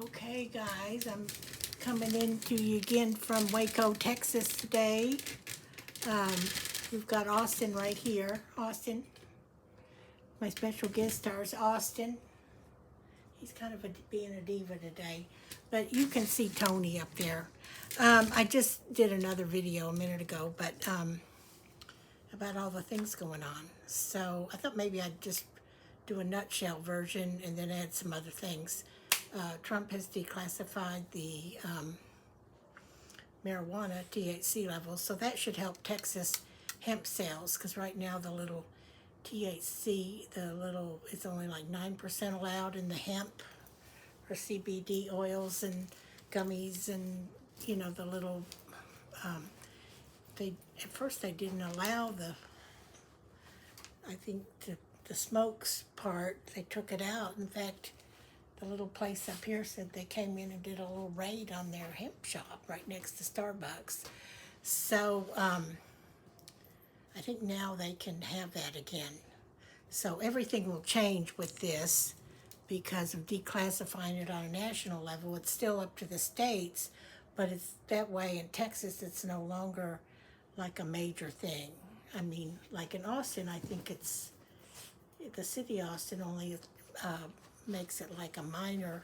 Okay, guys, I'm coming into you again from Waco, Texas today. Um, we've got Austin right here. Austin, my special guest star is Austin. He's kind of being a diva today, but you can see Tony up there. I just did another video a minute ago, but about all the things going on. So I thought maybe I'd just do a nutshell version and then add some other things. Trump has declassified the marijuana THC levels, so that should help Texas hemp sales, because right now the little THC, it's only like 9% allowed in the hemp or CBD oils and gummies and, the little, at first they didn't allow the smokes part, they took it out. In fact, the little place up here said they came in and did a little raid on their hemp shop right next to Starbucks. So I think now they can have that again. So everything will change with this because of declassifying it on a national level. It's still up to the states, but it's that way in Texas. It's no longer like a major thing. I mean, like in Austin, I think the city of Austin only makes it like a minor,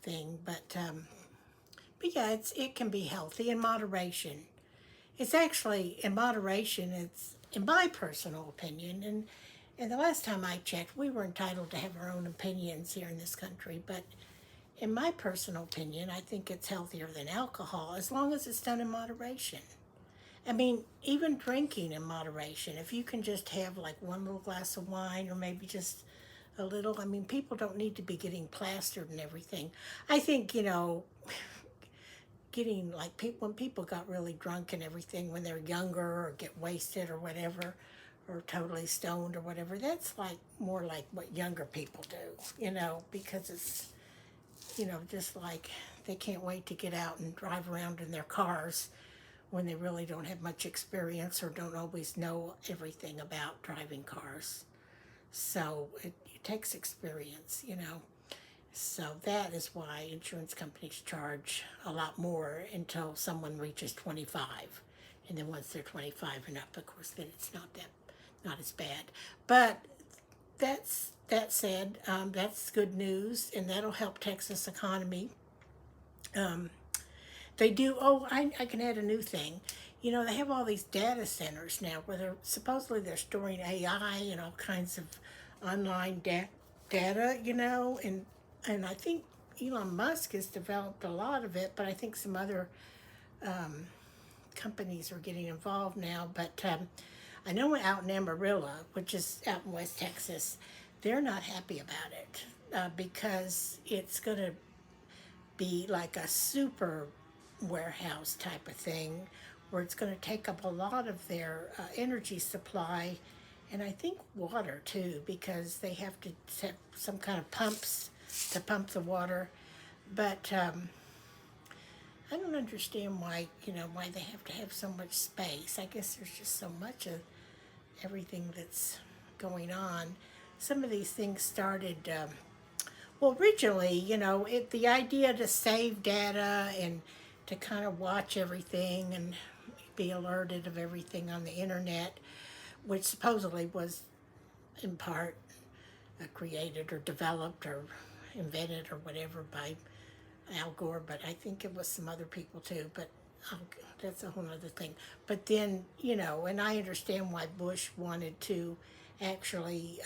thing. But yeah, it can be healthy in moderation. It's actually in moderation. It's in my personal opinion, and the last time I checked, we were entitled to have our own opinions here in this country. But in my personal opinion, I think it's healthier than alcohol as long as it's done in moderation. I mean, even drinking in moderation, if you can just have like one little glass of wine or maybe just a little, I mean, people don't need to be getting plastered and everything. I think, getting like when people got really drunk and everything when they're younger or get wasted or whatever, or totally stoned or whatever, that's like more like what younger people do, because it's, just like they can't wait to get out and drive around in their cars when they really don't have much experience or don't always know everything about driving cars. So it takes experience, So that is why insurance companies charge a lot more until someone reaches 25. And then once they're 25 and up, of course, then it's not as bad. But that said, that's good news, and that'll help Texas economy. They do, I can add a new thing. They have all these data centers now where they're storing AI and all kinds of online data, and I think Elon Musk has developed a lot of it, but I think some other companies are getting involved now. But I know out in Amarillo, which is out in West Texas, they're not happy about it because it's going to be like a super warehouse type of thing where it's going to take up a lot of their energy supply, and I think water too, because they have to set some kind of pumps to pump the water. But I don't understand why they have to have so much space. I guess there's just so much of everything that's going on. Some of these things started well, originally, the idea to save data and to kind of watch everything and be alerted of everything on the internet, which supposedly was in part created or developed or invented or whatever by Al Gore, but I think it was some other people too, but that's a whole other thing. But then, and I understand why Bush wanted to actually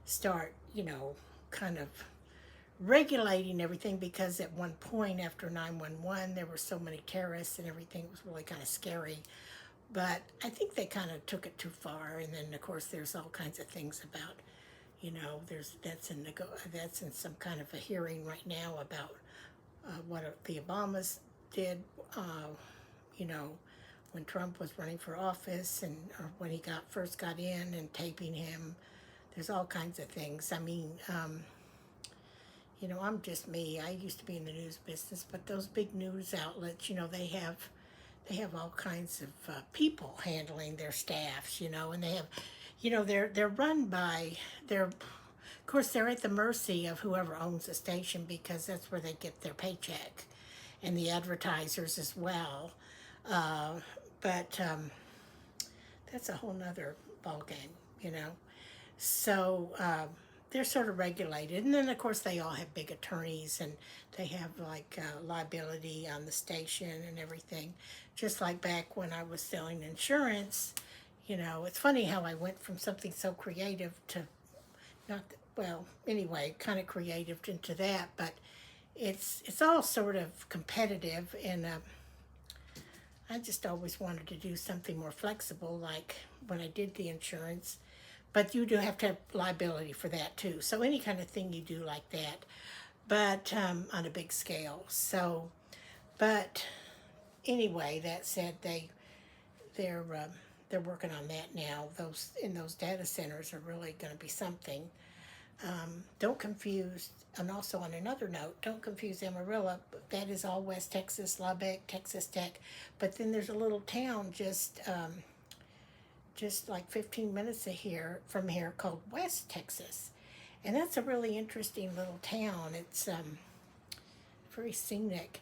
start, kind of regulating everything, because at one point after 9/11 there were so many terrorists and everything, it was really kind of scary. But I think they kind of took it too far, and then of course there's all kinds of things about, that's in some kind of a hearing right now about what the Obamas did, when Trump was running for office, or when he first got in, and taping him. There's all kinds of things. I mean, I'm just me. I used to be in the news business, but those big news outlets, they have all kinds of people handling their staffs, and they have, they're run by Of course, they're at the mercy of whoever owns the station because that's where they get their paycheck, and the advertisers as well. Uh, but that's a whole nother ball game, you know. So they're sort of regulated, and then of course they all have big attorneys, and they have like liability on the station and everything. Just like back when I was selling insurance, you know, it's funny how I went from something so creative to not well anyway, kind of creative into that, but it's all sort of competitive, and I just always wanted to do something more flexible, like when I did the insurance. But you do have to have liability for that too. So any kind of thing you do like that, but on a big scale. So, but anyway, that said, they're they're working on that now. Those data centers are really going to be something. Don't confuse, and also on another note, don't confuse Amarillo. That is all West Texas, Lubbock, Texas Tech. But then there's a little town just like 15 minutes from here called West Texas. And that's a really interesting little town. It's very scenic.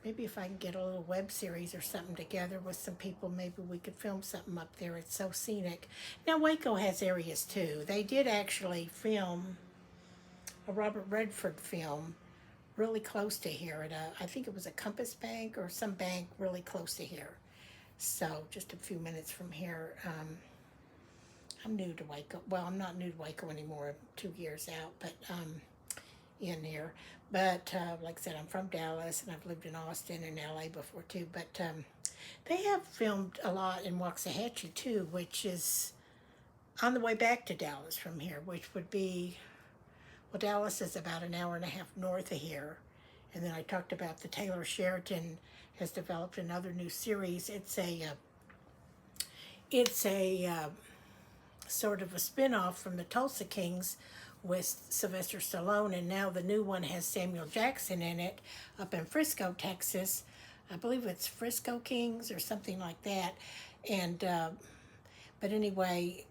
Maybe if I can get a little web series or something together with some people, maybe we could film something up there. It's so scenic. Now, Waco has areas too. They did actually film a Robert Redford film really close to here at I think it was a Compass Bank or some bank really close to here. So just a few minutes from here. I'm new to Waco. Well, I'm not new to Waco anymore. I'm 2 years out, but in here. But like I said, I'm from Dallas, and I've lived in Austin and LA before too. But they have filmed a lot in Waxahachie too, which is on the way back to Dallas from here, which would be, well, Dallas is about an hour and a half north of here. And then I talked about the Taylor Sheraton has developed another new series. It's a sort of a spin-off from the Tulsa Kings with Sylvester Stallone, and now the new one has Samuel Jackson in it up in Frisco, Texas. I believe it's Frisco Kings or something like that. And but anyway,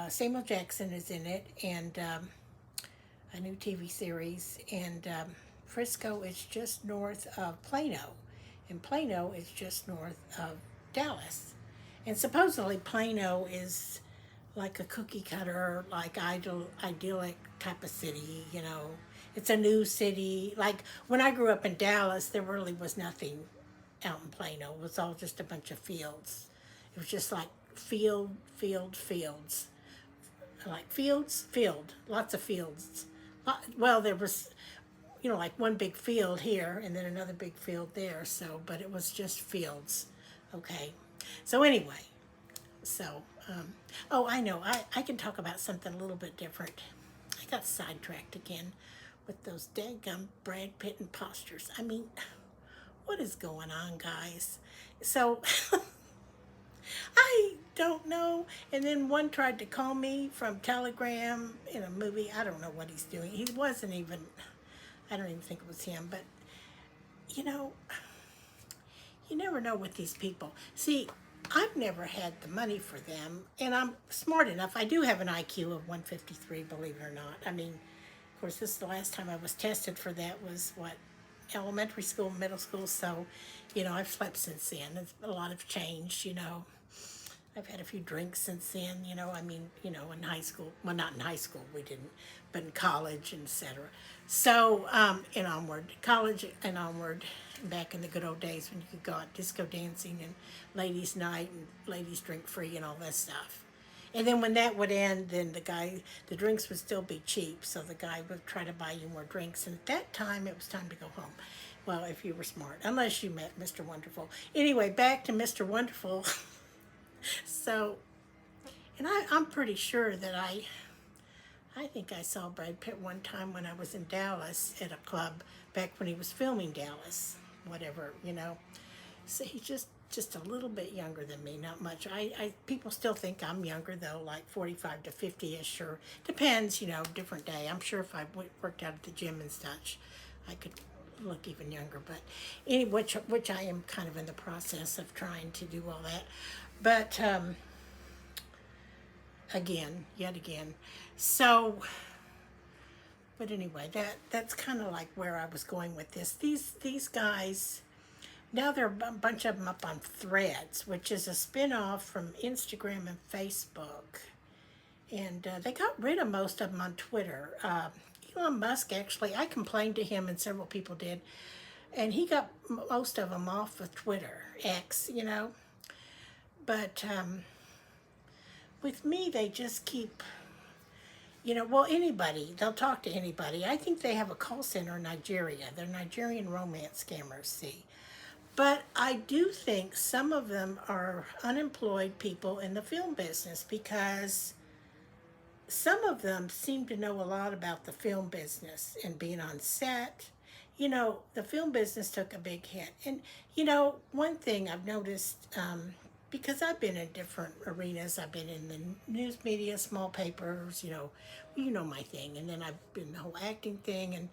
Samuel Jackson is in it, and a new TV series. And Frisco is just north of Plano, and Plano is just north of Dallas. And supposedly Plano is like a cookie cutter, like idyllic type of city, you know. It's a new city. Like when I grew up in Dallas, there really was nothing out in Plano. It was all just a bunch of fields. It was just like fields. Like field, lots of fields. Well, there was, you know, like one big field here and then another big field there. So, but it was just fields. Okay. So anyway, oh, I know, I can talk about something a little bit different. I got sidetracked again with those daggum Brad Pitt imposters. I mean, what is going on, guys? So, I don't know. And then one tried to call me from Telegram in a movie. I don't know what he's doing. He wasn't even, I don't even think it was him. But, you know, you never know with these people. See, I've never had the money for them, and I'm smart enough. I do have an IQ of 153, believe it or not. I mean, of course, this is the last time I was tested for that was, what, elementary school, middle school. So, you know, I've slept since then. A lot have changed, you know. I've had a few drinks since then, you know. I mean, you know, in high school. Well, not in high school, we didn't, but in college, etc. So, and onward. College and onward. Back in the good old days when you could go out disco dancing and ladies' night and ladies drink free and all that stuff. And then when that would end, then the drinks would still be cheap, so the guy would try to buy you more drinks. And at that time, it was time to go home. Well, if you were smart, unless you met Mr. Wonderful. Anyway, back to Mr. Wonderful. So, and I'm pretty sure that I think I saw Brad Pitt one time when I was in Dallas at a club back when he was filming Dallas, whatever, you know. So he's just a little bit younger than me, not much. People still think I'm younger though, like 45 to 50-ish, or depends, you know, different day. I'm sure if I worked out at the gym and such, I could look even younger, but anyway, which I am kind of in the process of trying to do all that. But again, yet again. So, but anyway, that's kind of like where I was going with this. These guys, now there are a bunch of them up on Threads, which is a spin-off from Instagram and Facebook. And they got rid of most of them on Twitter. Elon Musk, actually, I complained to him, and several people did, and he got most of them off of Twitter, X, you know. But with me, they just keep, you know, well, anybody, they'll talk to anybody. I think they have a call center in Nigeria. They're Nigerian romance scammers, see. But I do think some of them are unemployed people in the film business, because some of them seem to know a lot about the film business and being on set. You know, the film business took a big hit. And, you know, one thing I've noticed, because I've been in different arenas, I've been in the news media, small papers, you know my thing. And then I've been in the whole acting thing. And,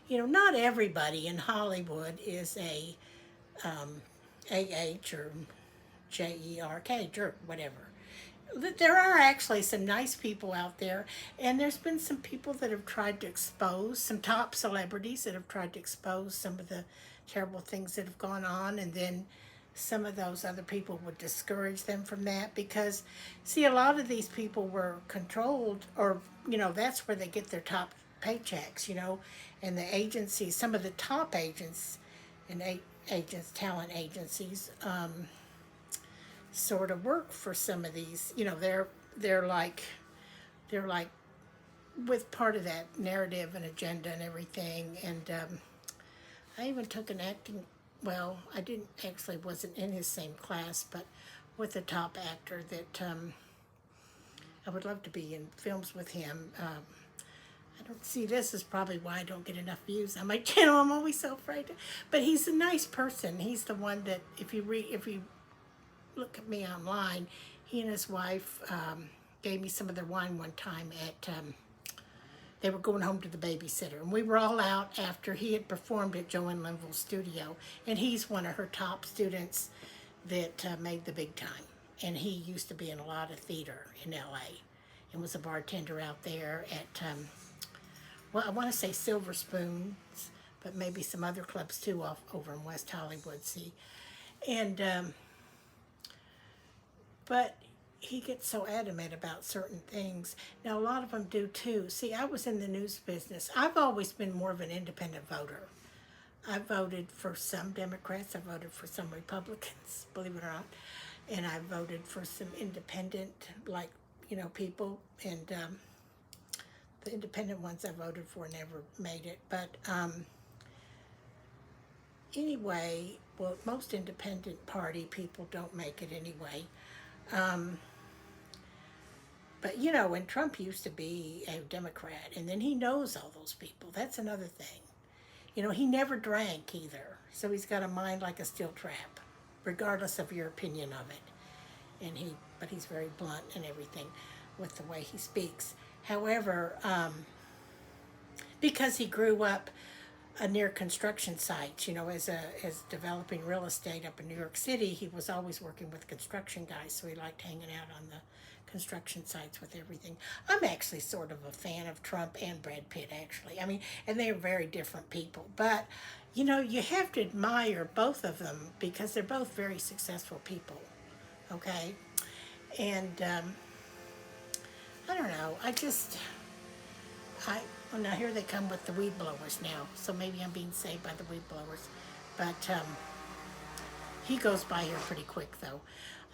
you know, not everybody in Hollywood is a AH or JERK, jerk, whatever. There are actually some nice people out there, and there's been some people that have tried to expose, some top celebrities that have tried to expose some of the terrible things that have gone on, and then some of those other people would discourage them from that, because, see, a lot of these people were controlled, or, you know, that's where they get their top paychecks, you know, and the agencies, some of the top agents and agents, talent agencies, sort of work for some of these, you know, they're like with part of that narrative and agenda and everything. And I even took an acting, well, I didn't actually, wasn't in his same class, but with a top actor that I would love to be in films with him. I don't see, this is probably why I don't get enough views on my channel. I'm always so afraid to, but he's a nice person. He's the one that if you look at me online, he and his wife gave me some of their wine one time at, they were going home to the babysitter, and we were all out after he had performed at Joanne Linville's studio, and he's one of her top students that made the big time, and he used to be in a lot of theater in LA and was a bartender out there at, well, I want to say Silver Spoons, but maybe some other clubs too over in West Hollywood, see. And but he gets so adamant about certain things. Now, a lot of them do too. See, I was in the news business. I've always been more of an independent voter. I voted for some Democrats. I voted for some Republicans, believe it or not. And I voted for some independent, like, you know, people. And the independent ones I voted for never made it. But anyway, well, most independent party people don't make it anyway. But, you know, when Trump used to be a Democrat, and then he knows all those people. That's another thing. You know, he never drank either. So he's got a mind like a steel trap, regardless of your opinion of it. And but he's very blunt and everything with the way he speaks. However, because he grew up near construction sites, you know, as developing real estate up in New York City, he was always working with construction guys, so he liked hanging out on the construction sites with everything. I'm actually sort of a fan of Trump and Brad Pitt, actually. I mean, and they're very different people, but, you know, you have to admire both of them because they're both very successful people, okay? And I don't know, well, now here they come with the weed blowers now, so maybe I'm being saved by the weed blowers. But he goes by here pretty quick, though,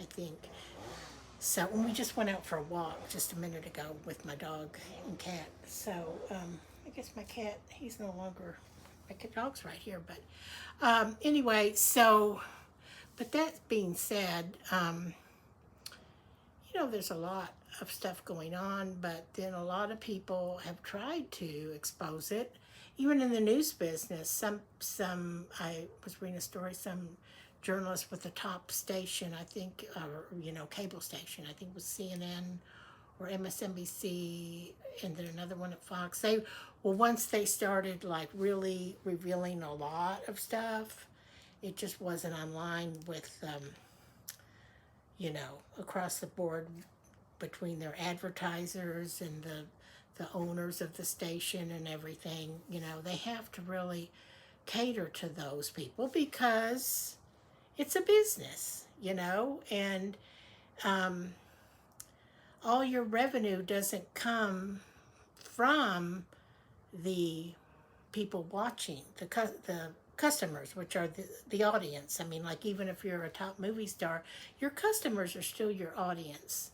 I think. So, when we just went out for a walk just a minute ago with my dog and cat. So, I guess my cat, he's no longer, my dog's right here. But anyway, so, but that being said, you know, there's a lot of stuff going on, but then a lot of people have tried to expose it. Even in the news business, some I was reading a story, some journalist with a top station, I think, or, you know, cable station, I think it was CNN or MSNBC, and then another one at Fox. Once they started like really revealing a lot of stuff, it just wasn't online with, you know, across the board between their advertisers and the owners of the station and everything. You know, they have to really cater to those people because it's a business, you know, and all your revenue doesn't come from the people watching, the customers, which are the audience. I mean, like, even if you're a top movie star, your customers are still your audience.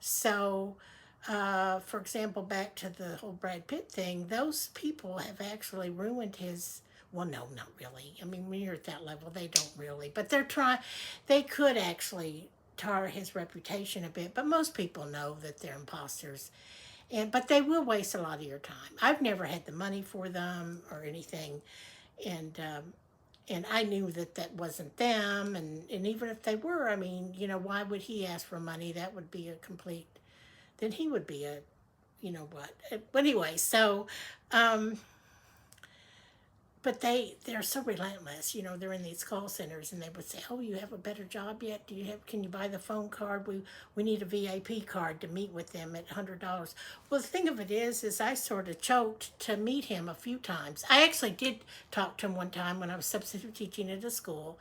So, for example, back to the whole Brad Pitt thing, those people have actually ruined his. Well, no, not really. I mean, when you're at that level, they don't really. But they could actually tar his reputation a bit. But most people know that they're imposters. But they will waste a lot of your time. I've never had the money for them or anything. And I knew that that wasn't them. And even if they were, I mean, you know, why would he ask for money? That would be a complete, then he would be a, you know what. But anyway, so, but they're so relentless. You know, they're in these call centers and they would say, oh, you have a better job yet? Can you buy the phone card? We need a VIP card to meet with them at $100. Well, the thing of it is I sort of choked to meet him a few times. I actually did talk to him one time when I was substitute teaching at a school,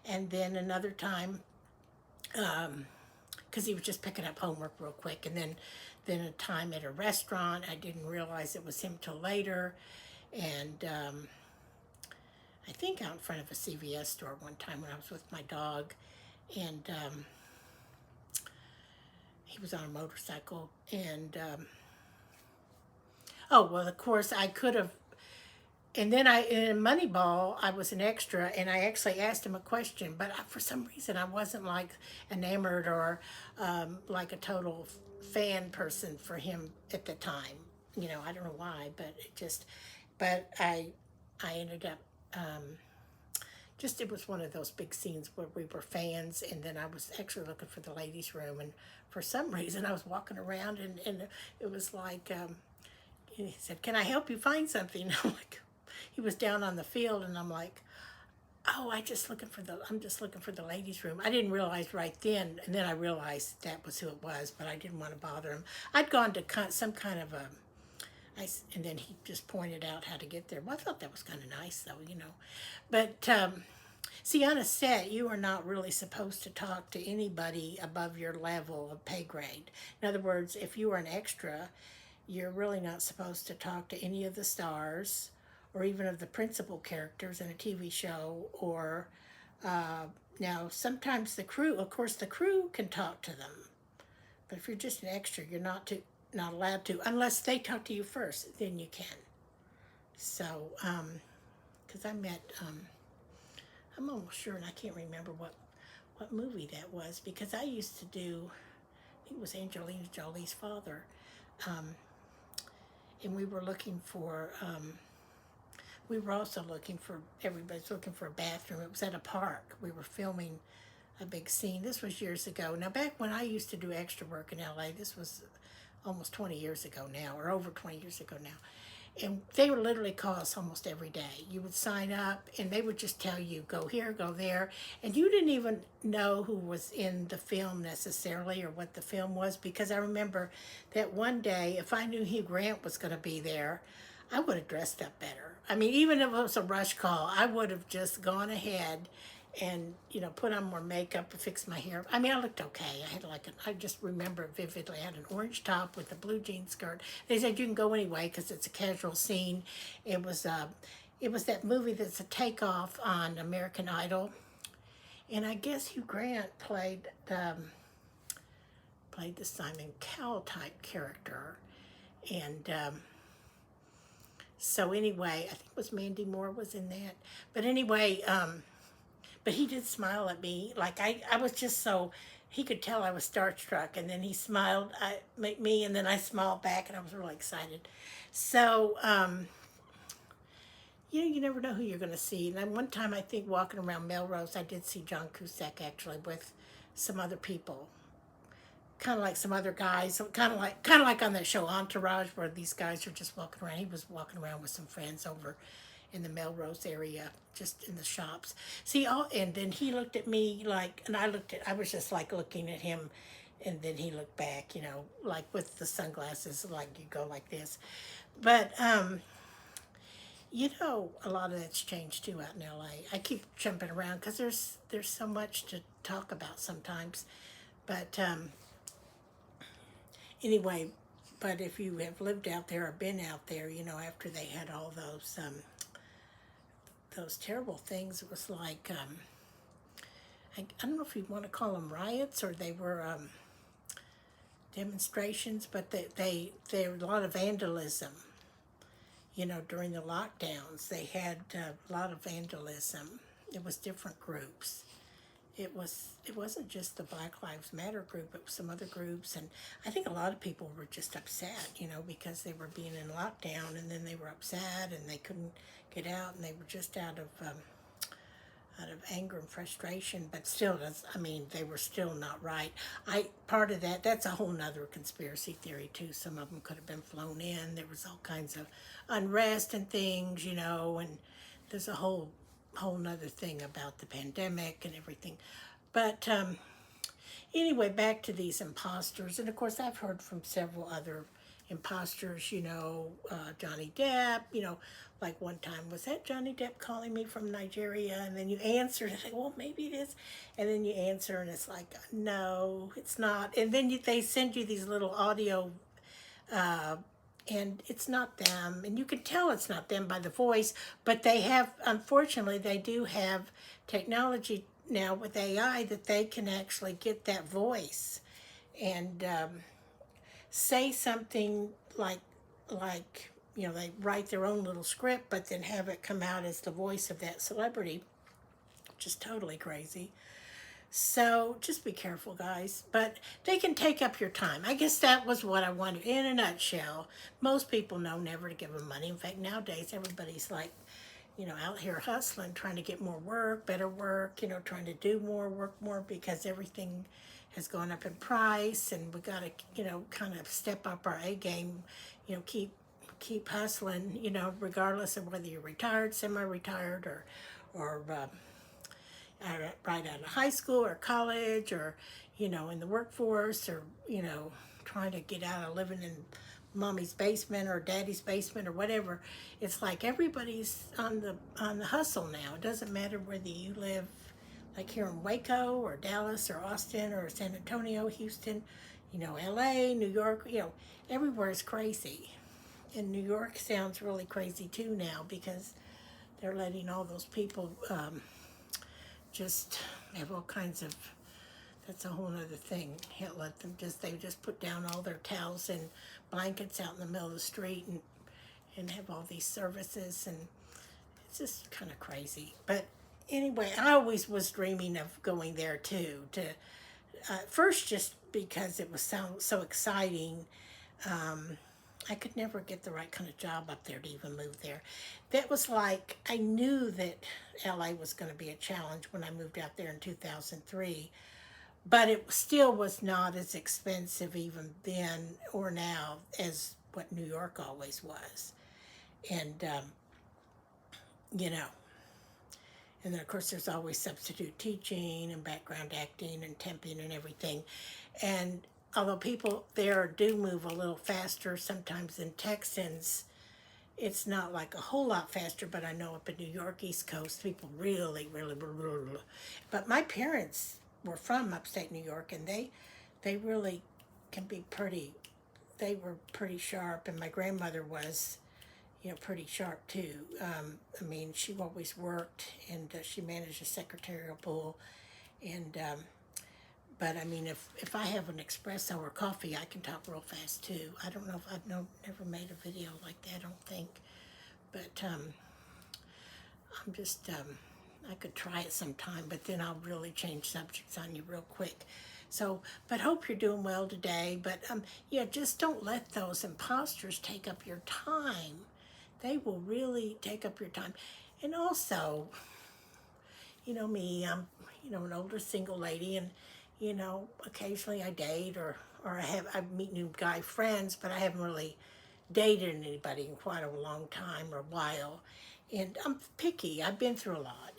and then another time, because he was just picking up homework real quick, and then a time at a restaurant. I didn't realize it was him till later, and I think out in front of a CVS store one time when I was with my dog, and he was on a motorcycle, and oh, well, of course, I could have, and then in Moneyball, I was an extra, and I actually asked him a question, but for some reason, I wasn't, like, enamored or like a total fan person for him at the time. You know, I don't know why, but I ended up, it was one of those big scenes where we were fans, and then I was actually looking for the ladies' room, and for some reason I was walking around, and it was like, he said, can I help you find something? I'm like, he was down on the field, and I'm like, oh, I'm just looking for the ladies' room. I didn't realize right then, and then I realized that was who it was, but I didn't want to bother him. I'd gone to some kind of a, and then he just pointed out how to get there. Well, I thought that was kind of nice, though, you know. But, see, on a set, you are not really supposed to talk to anybody above your level of pay grade. In other words, if you are an extra, you're really not supposed to talk to any of the stars or even of the principal characters in a TV show, or, now, sometimes the crew, of course, the crew can talk to them. But if you're just an extra, you're not allowed to, unless they talk to you first, then you can. So, because I met, I'm almost sure, and I can't remember what movie that was, because I used to do, I think it was Angelina Jolie's father, and we were looking for, we were also looking for, everybody's looking for a bathroom. It was at a park. We were filming a big scene. This was years ago. Now, back when I used to do extra work in LA, this was almost 20 years ago now, or over 20 years ago now. And they would literally call us almost every day. You would sign up, and they would just tell you, go here, go there. And you didn't even know who was in the film necessarily, or what the film was, because I remember that one day, if I knew Hugh Grant was going to be there, I would have dressed up better. I mean, even if it was a rush call, I would have just gone ahead and, you know, put on more makeup and fix my hair. I mean, I looked okay. I had I just remember vividly, I had an orange top with a blue jean skirt. They said you can go anyway because it's a casual scene. It was that movie that's a takeoff on American Idol. And I guess Hugh Grant played the Simon Cowell type character. And, so anyway, I think it was Mandy Moore was in that. But anyway, but he did smile at me. Like, I was just so, he could tell I was starstruck. And then he smiled at me, and then I smiled back, and I was really excited. So, you never know who you're going to see. And then one time, I think, walking around Melrose, I did see John Cusack, actually, with some other people. Kind of like some other guys, kind of like on that show Entourage, where these guys are just walking around. He was walking around with some friends over in the Melrose area, just in the shops. See, and then he looked at me like, and I was just like looking at him, And then he looked back, like with the sunglasses, like you go like this. But, a lot of that's changed too out in LA. I keep jumping around because there's so much to talk about sometimes. But anyway, but if you have lived out there or been out there, after they had all those terrible things, it was like I don't know if you want to call them riots or they were demonstrations, but there were a lot of vandalism. During the lockdowns, they had a lot of vandalism. It was different groups. It wasn't just the Black Lives Matter group, it was some other groups, and I think a lot of people were just upset, because they were being in lockdown, and then they were upset and they couldn't get out, and they were just out of anger and frustration, but still, they were still not right. Part of that's a whole nother conspiracy theory too. Some of them could have been flown in. There was all kinds of unrest and things, and there's a whole nother thing about the pandemic and everything. But anyway, back to these imposters, and of course I've heard from several other imposters, Johnny Depp, like one time, was that Johnny Depp calling me from Nigeria? And then you answer, and I say, well, maybe it is. And then you answer, and it's like, no, it's not. And then they send you these little audio, and it's not them. And you can tell it's not them by the voice, but unfortunately, they do have technology now with AI that they can actually get that voice and say something like they write their own little script, but then have it come out as the voice of that celebrity, which is totally crazy. So just be careful, guys. But they can take up your time. I guess that was what I wanted in a nutshell. Most people know never to give them money. In fact, nowadays everybody's like, out here hustling, trying to get more work, better work, trying to do more, work more, because everything has gone up in price, and we got to, kind of step up our A game, keep hustling, regardless of whether you're retired, semi-retired, or right out of high school or college, or, in the workforce, or, trying to get out of living in mommy's basement or daddy's basement or whatever. It's like everybody's on the hustle now. It doesn't matter whether you live like here in Waco or Dallas or Austin or San Antonio, Houston, LA, New York, everywhere is crazy. And New York sounds really crazy too now, because they're letting all those people just have all kinds of, that's a whole other thing. They just put down all their towels and blankets out in the middle of the street and have all these services, and it's just kind of crazy. But anyway, I always was dreaming of going there too, first just because it was so exciting. I could never get the right kind of job up there to even move there. That was like, I knew that LA was going to be a challenge when I moved out there in 2003, but it still was not as expensive even then or now as what New York always was. And, and then of course there's always substitute teaching and background acting and temping and everything. And although people there do move a little faster sometimes than Texans, it's not like a whole lot faster, but I know up in New York, East Coast, people really, really, but my parents were from upstate New York, and they really can be they were pretty sharp, and my grandmother was, pretty sharp too. She always worked, and she managed a secretarial pool, and but if I have an espresso or coffee, I can talk real fast too. I don't know if never made a video like that, I don't think. But I'm just, I could try it sometime, but then I'll really change subjects on you real quick. So, but hope you're doing well today. But just don't let those imposters take up your time. They will really take up your time. And also, me, I'm, an older single lady, and occasionally I date or I meet new guy friends, but I haven't really dated anybody in quite a long time or a while. And I'm picky. I've been through a lot,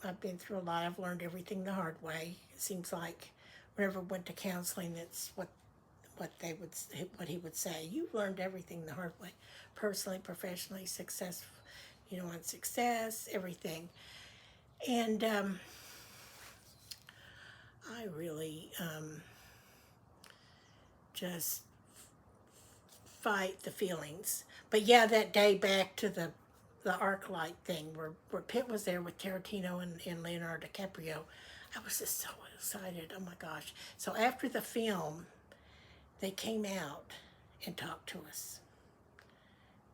I've been through a lot. I've learned everything the hard way, it seems like, whenever I went to counseling, that's what he would say. You've learned everything the hard way, personally, professionally, success, on success, everything. And I really just fight the feelings. But yeah, that day back to the arc light thing where Pitt was there with Tarantino and Leonardo DiCaprio, I was just so excited. Oh my gosh. So after the film, they came out and talked to us.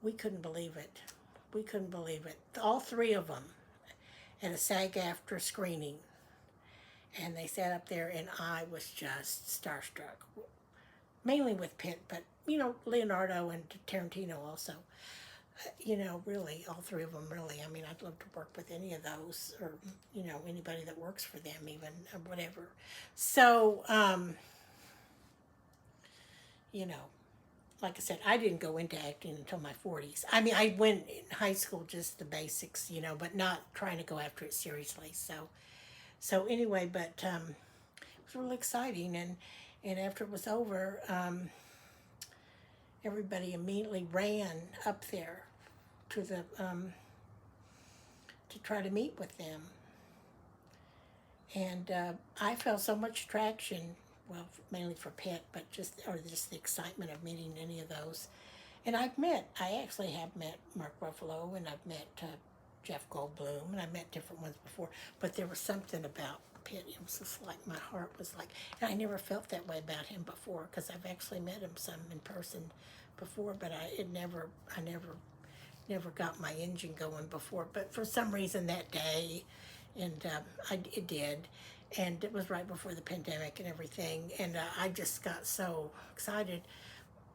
We couldn't believe it. We couldn't believe it. All three of them at a SAG-AFTRA screening. And they sat up there, and I was just starstruck. Mainly with Pitt, but, Leonardo and Tarantino also. Really, all three of them, really. I mean, I'd love to work with any of those, or, anybody that works for them even, or whatever. So, like I said, I didn't go into acting until my 40s. I mean, I went in high school, just the basics, but not trying to go after it seriously. So anyway, but it was really exciting, and after it was over, everybody immediately ran up there to to try to meet with them, and I felt so much attraction. Well, mainly for Pitt, but just the excitement of meeting any of those. And I actually have met Mark Ruffalo, and I've met Jeff Goldblum, and I've met different ones before, but there was something about Pitt. It was just like my heart was like, and I never felt that way about him before, because I've actually met him some in person before, but I never got my engine going before. But for some reason that day, and it did, and it was right before the pandemic and everything, and I just got so excited.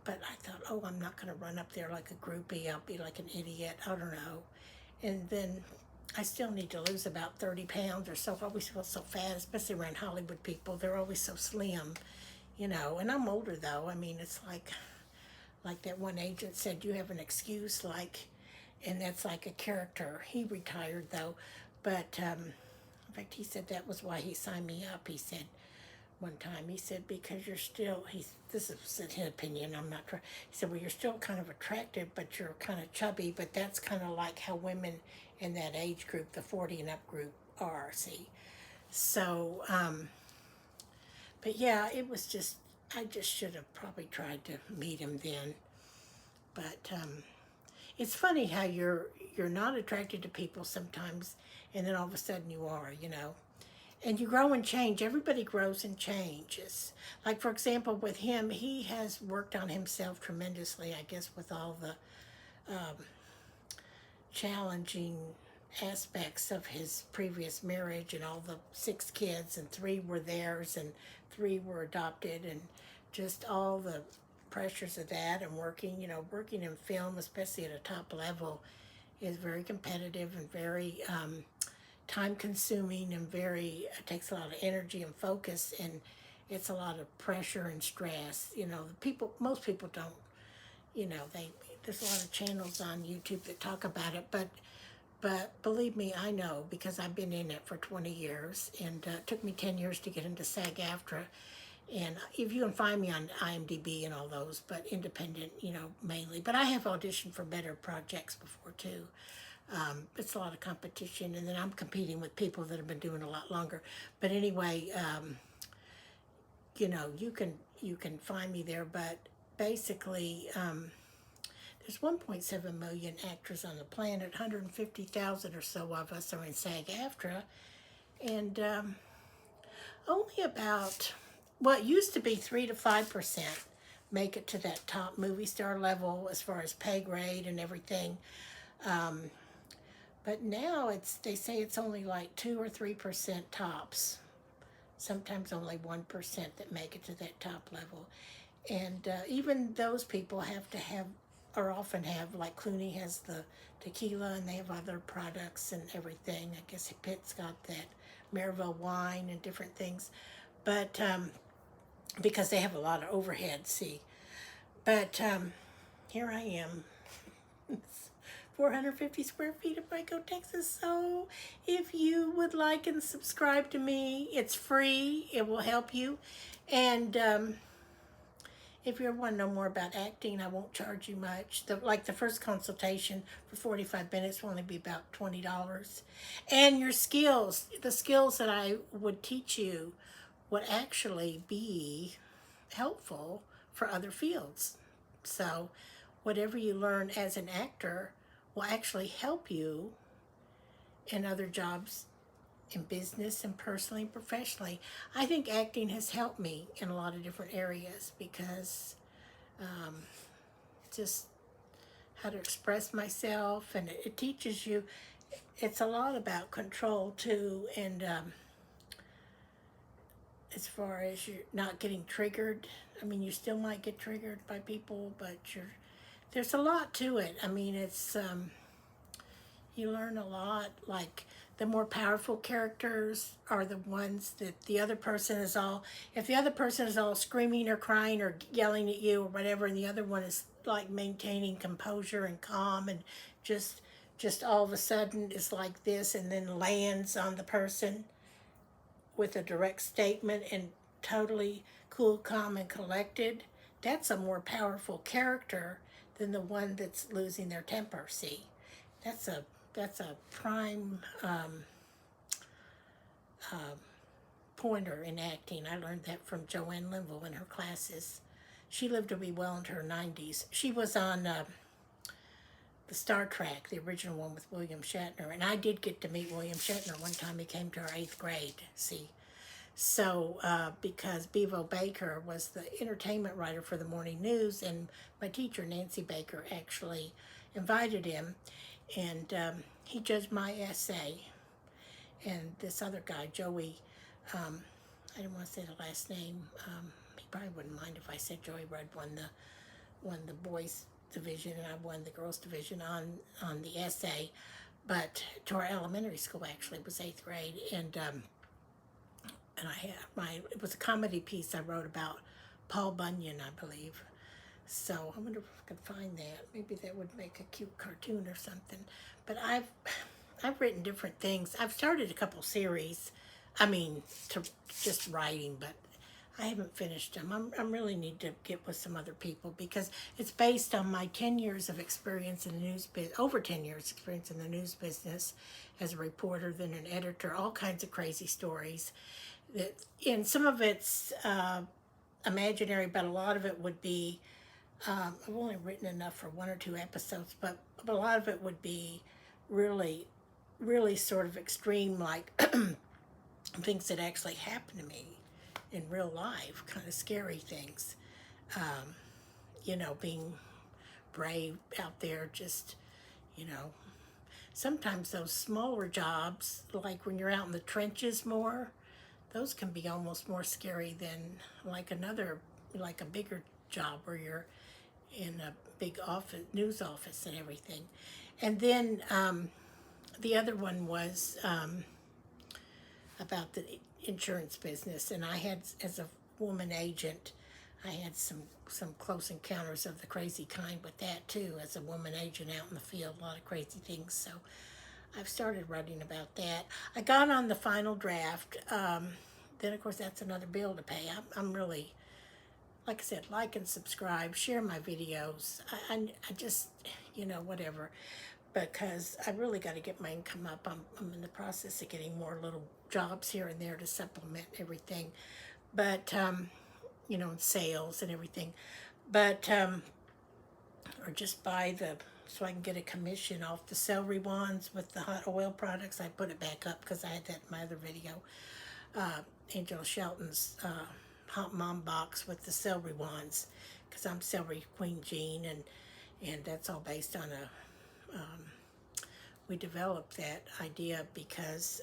But I thought, oh, I'm not going to run up there like a groupie. I'll be like an idiot. I don't know. And then I still need to lose about 30 pounds or so. I always feel so fat, especially around Hollywood people. They're always so slim, And I'm older, though. I mean, it's like that one agent said, you have an excuse, and that's like a character. He retired, though. But in fact, he said that was why he signed me up. He said one time, because you're still, this is his opinion, I'm not trying, he said, well, you're still kind of attractive, but you're kind of chubby, but that's kind of like how women in that age group, the 40 and up group, are, see. So, but yeah, it was just, I just should have probably tried to meet him then. But it's funny how you're not attracted to people sometimes, and then all of a sudden you are, And you grow and change. Everybody grows and changes. Like, for example, with him, he has worked on himself tremendously, I guess, with all the challenging aspects of his previous marriage and all the 6 kids, and 3 were theirs and 3 were adopted, and just all the pressures of that, and working in film, especially at a top level, is very competitive and very time consuming, and it takes a lot of energy and focus, and it's a lot of pressure and stress. Most people don't, there's a lot of channels on YouTube that talk about it, but believe me, I know, because I've been in it for 20 years, and it took me 10 years to get into SAG-AFTRA. And if you can find me on IMDb and all those, but independent, mainly. But I have auditioned for better projects before, too. It's a lot of competition, and then I'm competing with people that have been doing a lot longer. But anyway, you can find me there. But basically, there's 1.7 million actors on the planet. 150,000 or so of us are in SAG-AFTRA, and only about, it used to be 3 to 5% make it to that top movie star level as far as pay grade and everything. But now they say it's only like 2 or 3% tops. Sometimes only 1% that make it to that top level. And even those people often have, like Clooney has the tequila, and they have other products and everything. I guess Pitt's got that Maryville wine and different things. But because they have a lot of overhead, see. But here I am, 450 square feet of Waco, Texas. So if you would like and subscribe to me, it's free. It will help you. And if you ever want to know more about acting, I won't charge you much. The first consultation for 45 minutes will only be about $20. And your skills, the skills that I would teach you would actually be helpful for other fields. So whatever you learn as an actor will actually help you in other jobs, in business and personally and professionally. I think acting has helped me in a lot of different areas because just how to express myself, and it teaches you. It's a lot about control too, and as far as you're not getting triggered. I mean, you still might get triggered by people, but there's a lot to it. I mean, it's you learn a lot. Like, the more powerful characters are the ones that the other person is all, if the other person is all screaming or crying or yelling at you or whatever, and the other one is like maintaining composure and calm, and just all of a sudden is like this, and then lands on the person with a direct statement and totally cool, calm, and collected, that's a more powerful character than the one that's losing their temper. See, that's a prime pointer in acting. I learned that from Joanne Linville in her classes. She lived to be well into her 90s. She was on the Star Trek, the original one with William Shatner, and I did get to meet William Shatner one time. He came to our 8th grade. See, so because Bevo Baker was the entertainment writer for the morning news, and my teacher Nancy Baker actually invited him, and he judged my essay. And this other guy, Joey, I didn't want to say the last name. He probably wouldn't mind if I said Joey Rudd won the boys division, and I won the girls division on the essay. But to our elementary school, actually, it was 8th grade, and I had it was a comedy piece I wrote about Paul Bunyan, I believe. So I wonder if I could find that. Maybe that would make a cute cartoon or something. But I've written different things. I've started a couple series. I mean, to just writing, but I haven't finished them. I really need to get with some other people because it's based on my 10 years of experience in the news business, over 10 years experience in the news business as a reporter, then an editor, all kinds of crazy stories. And some of it's imaginary, but a lot of it would be, I've only written enough for 1 or 2 episodes, but a lot of it would be really, really sort of extreme, like things that actually happened to me in real life, kind of scary things. Being brave out there, just, sometimes those smaller jobs, like when you're out in the trenches more, those can be almost more scary than like a bigger job where you're in a big office, news office and everything. And then the other one was about the insurance business, and I had, as a woman agent, I had some close encounters of the crazy kind with that too, as a woman agent out in the field, a lot of crazy things. So I've started writing about that. I got on the final draft. Then, of course, that's another bill to pay. I'm really, like I said, like and subscribe, share my videos. I just, whatever, because I really got to get my income up. I'm in the process of getting more little jobs here and there to supplement everything. But, sales and everything. But, or just so I can get a commission off the celery wands with the hot oil products. I put it back up because I had that in my other video. Angela Shelton's Hot Mom box with the celery wands, because I'm Celery Queen Jean, and that's all based on we developed that idea because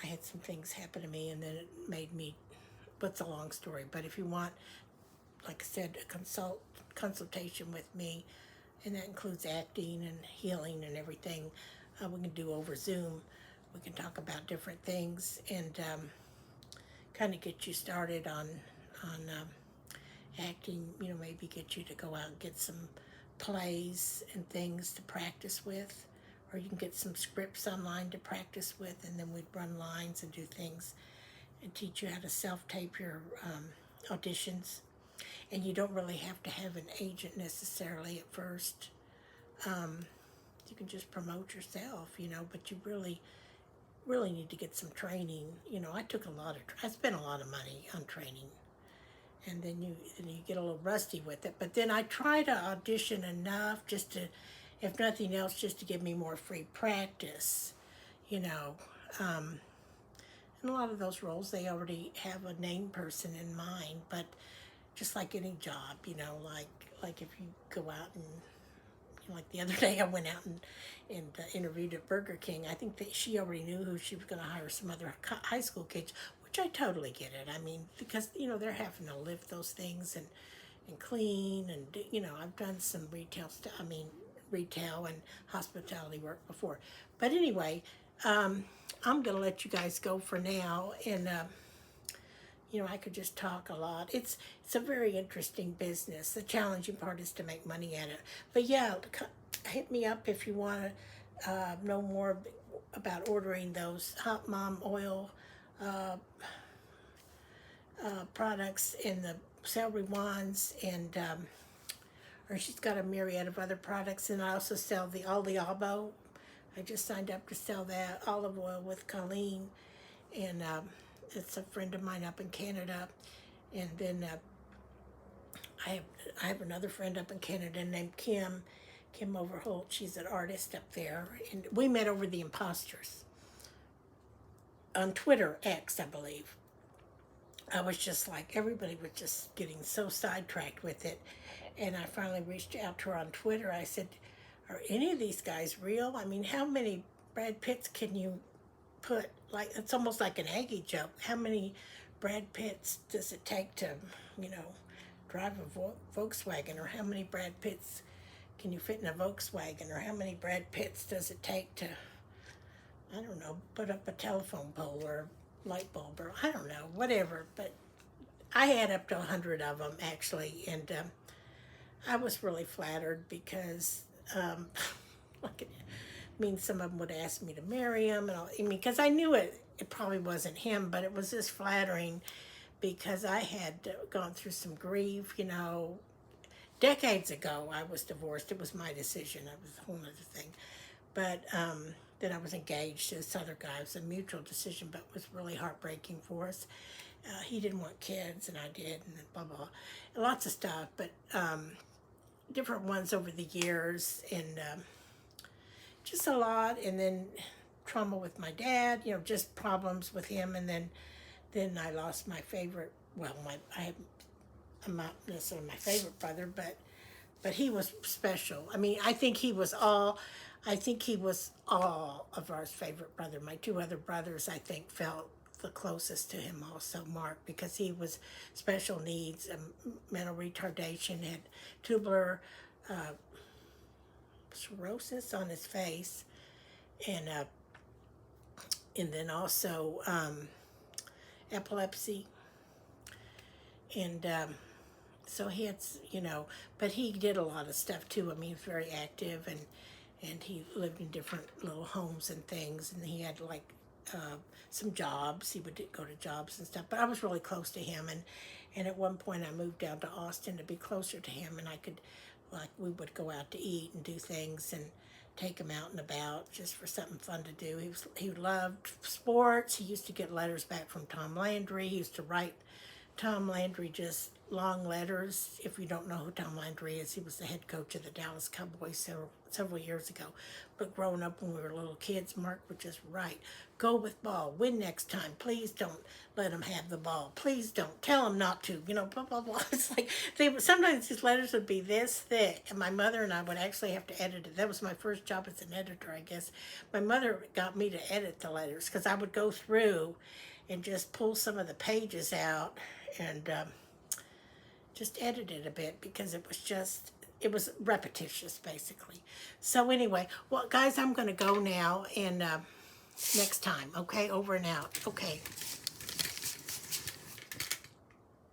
I had some things happen to me, and then it made me, what's a long story, but if you want, like I said, a consultation with me, and that includes acting and healing and everything, we can do over Zoom. We can talk about different things and kind of get you started on acting, maybe get you to go out and get some plays and things to practice with, or you can get some scripts online to practice with, and then we'd run lines and do things and teach you how to self-tape your auditions. And you don't really have to have an agent necessarily at first. You can just promote yourself, but you really need to get some training. I spent a lot of money on training, and then you get a little rusty with it. But then I try to audition enough just to, if nothing else, just to give me more free practice, And a lot of those roles, they already have a named person in mind, but just like any job, like if you go out and, like the other day I went out and interviewed at Burger King. I think that she already knew who she was going to hire, some other high school kids, which I totally get it. I mean, because, they're having to lift those things and clean, and, I've done some retail and hospitality work before. But anyway, I'm going to let you guys go for now, and I could just talk a lot. It's a very interesting business. The challenging part is to make money at it. But yeah, hit me up if you want to know more about ordering those Hot Mom oil products and the celery wands, and or she's got a myriad of other products. And I also sell the olive. I just signed up to sell that olive oil with Colleen, and it's a friend of mine up in Canada. And then I have another friend up in Canada named Kim Overholt. She's an artist up there, and we met over the Imposters on Twitter, X, I believe. I was just like, everybody was just getting so sidetracked with it, and I finally reached out to her on Twitter. I said, are any of these guys real? I mean, how many Brad Pitts can you put? Like, it's almost like an Aggie joke. How many Brad Pitts does it take to, drive a Volkswagen? Or how many Brad Pitts can you fit in a Volkswagen? Or how many Brad Pitts does it take to, I don't know, put up a telephone pole or a light bulb, or I don't know, whatever. But I had up to 100 of them, actually, and I was really flattered because some of them would ask me to marry him, and because I knew it probably wasn't him, but it was just flattering because I had gone through some grief, decades ago. I was divorced. It was my decision. It was a whole other thing. But then I was engaged to this other guy. It was a mutual decision, but it was really heartbreaking for us. He didn't want kids, and I did, and blah, blah, blah. Lots of stuff, but different ones over the years, and just a lot. And then trauma with my dad, just problems with him. And then I lost my favorite, I'm not necessarily my favorite brother, but he was special. I mean, I think he was all of our favorite brother. My two other brothers, I think, felt the closest to him also, Mark, because he was special needs, mental retardation, had tubular cirrhosis on his face, and then also epilepsy, and so he had, but he did a lot of stuff too. I mean, he was very active, and he lived in different little homes and things, and he had like some jobs. He would go to jobs and stuff, but I was really close to him, and at one point I moved down to Austin to be closer to him, and I could, we would go out to eat and do things and take him out and about just for something fun to do. He loved sports. He used to get letters back from Tom Landry. He used to write Tom Landry just long letters. If you don't know who Tom Landry is, he was the head coach of the Dallas Cowboys several years ago. But growing up when we were little kids, Mark would just write, "Go with ball, win next time, please don't let him have the ball, please don't, tell him not to," blah, blah, blah. It's like, sometimes his letters would be this thick, and my mother and I would actually have to edit it. That was my first job as an editor, I guess. My mother got me to edit the letters, because I would go through and just pull some of the pages out and just edit it a bit, because it was repetitious, basically. So anyway, well, guys, I'm going to go now, and next time, okay? Over and out. Okay.